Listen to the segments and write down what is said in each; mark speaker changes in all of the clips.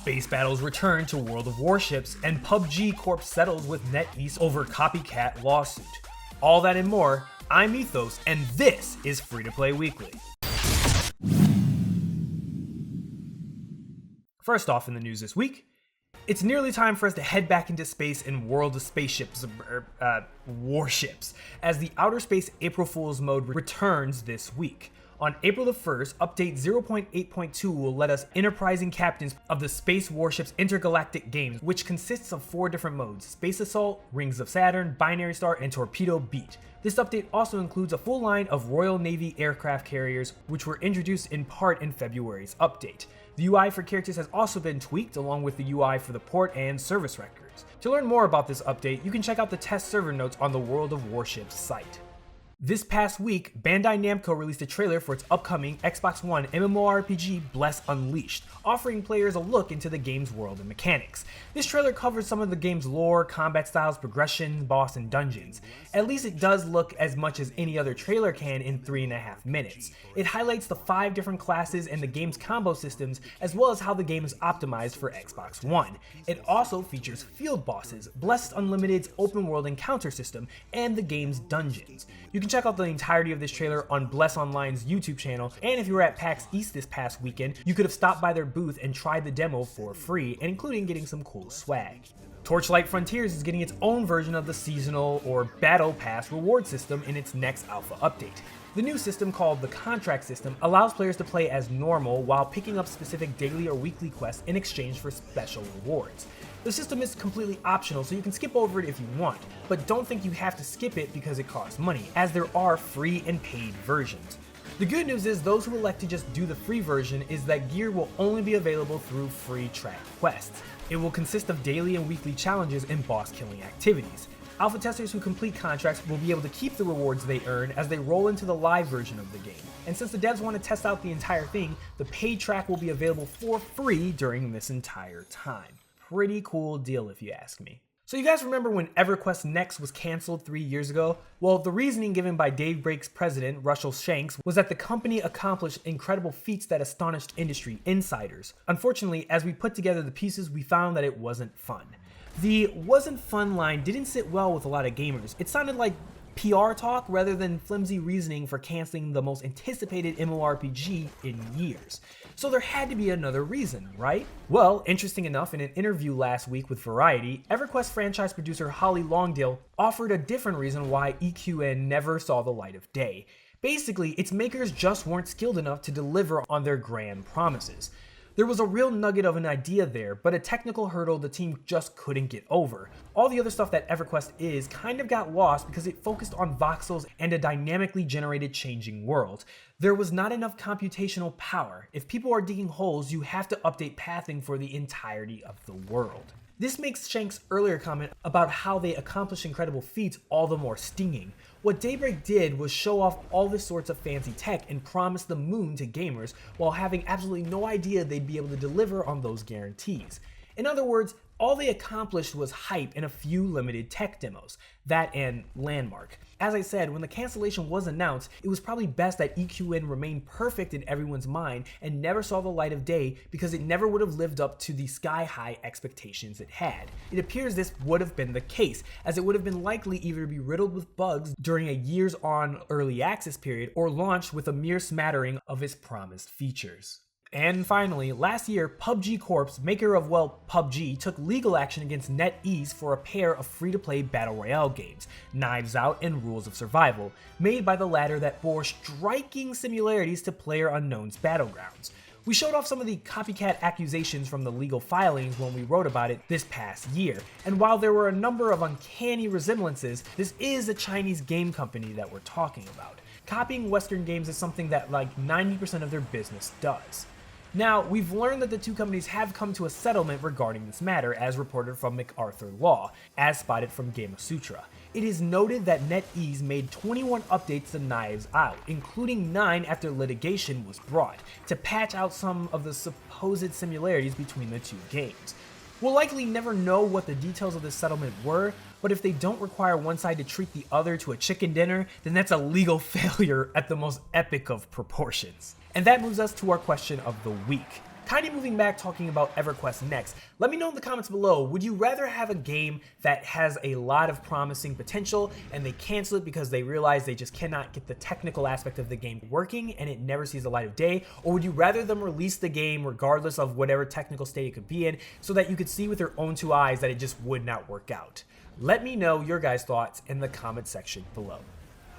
Speaker 1: Space battles return to World of Warships, and PUBG Corp settles with Netease over copycat lawsuit. All that and more, I'm Ethos, and this is Free to Play Weekly. First off in the news this week, it's nearly time for us to head back into space in World of Spaceships, Warships, as the Outer Space April Fool's mode returns this week. On April the 1st, update 0.8.2 will let us enterprising captains of the Space Warships intergalactic games, which consists of 4 different modes: Space Assault, Rings of Saturn, Binary Star, and Torpedo Beat. This update also includes a full line of Royal Navy aircraft carriers, which were introduced in part in February's update. The UI for characters has also been tweaked, along with the UI for the port and service records. To learn more about this update, you can check out the test server notes on the World of Warships site. This past week, Bandai Namco released a trailer for its upcoming Xbox One MMORPG Bless Unleashed, offering players a look into the game's world and mechanics. This trailer covers some of the game's lore, combat styles, progression, boss, and dungeons. At least it does look as much as any other trailer can in 3.5 minutes. It highlights the 5 different classes and the game's combo systems, as well as how the game is optimized for Xbox One. It also features field bosses, Blessed Unlimited's open world encounter system, and the game's dungeons. You can check out the entirety of this trailer on Bless Online's YouTube channel, and if you were at PAX East this past weekend, you could have stopped by their booth and tried the demo for free, and including getting some cool swag. Torchlight Frontiers is getting its own version of the seasonal or battle pass reward system in its next alpha update. The new system, called the contract system, allows players to play as normal while picking up specific daily or weekly quests in exchange for special rewards. The system is completely optional, so you can skip over it if you want, but don't think you have to skip it because it costs money, as there are free and paid versions. The good news is those who elect to just do the free version is that gear will only be available through free track quests. It will consist of daily and weekly challenges and boss killing activities. Alpha testers who complete contracts will be able to keep the rewards they earn as they roll into the live version of the game. And since the devs want to test out the entire thing, the paid track will be available for free during this entire time. Pretty cool deal if you ask me. So you guys remember when Everquest NEXT was canceled 3 years ago? Well, the reasoning given by Daybreak's president, Russell Shanks, was that the company accomplished incredible feats that astonished industry insiders. Unfortunately, as we put together the pieces, we found that it wasn't fun. The "wasn't fun" line didn't sit well with a lot of gamers. It sounded like PR talk rather than flimsy reasoning for canceling the most anticipated MMORPG in years. So there had to be another reason, right? Well, interesting enough, in an interview last week with Variety, Everquest franchise producer Holly Longdale offered a different reason why EQN never saw the light of day. Basically, its makers just weren't skilled enough to deliver on their grand promises. There was a real nugget of an idea there, but a technical hurdle the team just couldn't get over. All the other stuff that Everquest is kind of got lost because it focused on voxels and a dynamically generated changing world. There was not enough computational power. If people are digging holes, you have to update pathing for the entirety of the world. This makes Shank's earlier comment about how they accomplish incredible feats all the more stinging. What Daybreak did was show off all this sorts of fancy tech and promise the moon to gamers while having absolutely no idea they'd be able to deliver on those guarantees. In other words, all they accomplished was hype and a few limited tech demos. That and Landmark. As I said, when the cancellation was announced, it was probably best that EQN remained perfect in everyone's mind and never saw the light of day because it never would have lived up to the sky-high expectations it had. It appears this would have been the case, as it would have been likely either to be riddled with bugs during a years-on early access period or launched with a mere smattering of its promised features. And finally, last year, PUBG Corp, maker of, PUBG, took legal action against Netease for a pair of free-to-play battle royale games, Knives Out and Rules of Survival, made by the latter that bore striking similarities to PlayerUnknown's Battlegrounds. We showed off some of the copycat accusations from the legal filings when we wrote about it this past year, and while there were a number of uncanny resemblances, this is a Chinese game company that we're talking about. Copying Western games is something that like 90% of their business does. Now, we've learned that the two companies have come to a settlement regarding this matter, as reported from MacArthur Law, as spotted from Gamasutra. It is noted that Netease made 21 updates to Knives Out, including 9 after litigation was brought, to patch out some of the supposed similarities between the two games. We'll likely never know what the details of this settlement were, but if they don't require one side to treat the other to a chicken dinner, then that's a legal failure at the most epic of proportions. And that moves us to our question of the week. Kind of moving back, talking about Everquest NEXT, let me know in the comments below, would you rather have a game that has a lot of promising potential and they cancel it because they realize they just cannot get the technical aspect of the game working and it never sees the light of day? Or would you rather them release the game regardless of whatever technical state it could be in so that you could see with your own two eyes that it just would not work out? Let me know your guys' thoughts in the comment section below.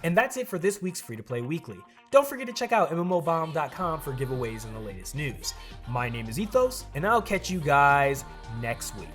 Speaker 1: And that's it for this week's Free-to-Play Weekly. Don't forget to check out mmobomb.com for giveaways and the latest news. My name is Ethos, and I'll catch you guys next week.